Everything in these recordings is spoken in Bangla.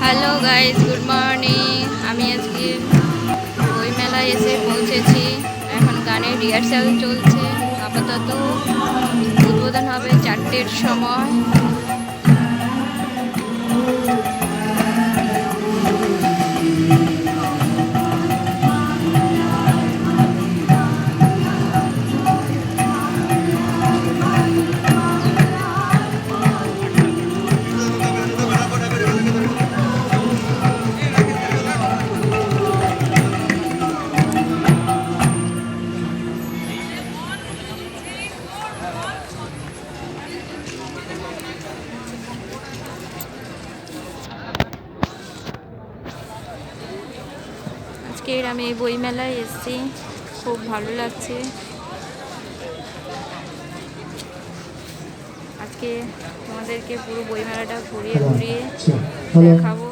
Hello guys, good morning. আমি আজকে বই মেলায় এসে পৌঁছেছি। এখন গানের রিহার্সাল চলছে। আপাতত উদ্বোধন হবে 4টের সময়। আজকের আমি এই বই মেলায় এসেছি, খুব ভালো লাগছে। আজকে তোমাদেরকে পুরো বই মেলাটা ঘুরিয়ে ঘুরিয়ে দেখাবো।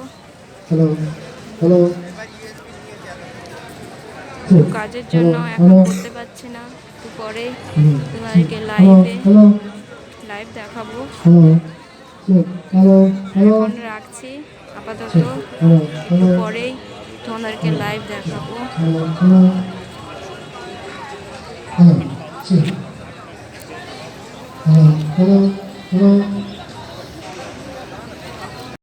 কাজের জন্য এখন করতে পারছি না, একটু পরে তোমাদেরকে লাইভ দেখাবো। এখন রাখছি আপাতত, একটু পরেই তোমাদেরকে লাইভ দেখাবো। Hello.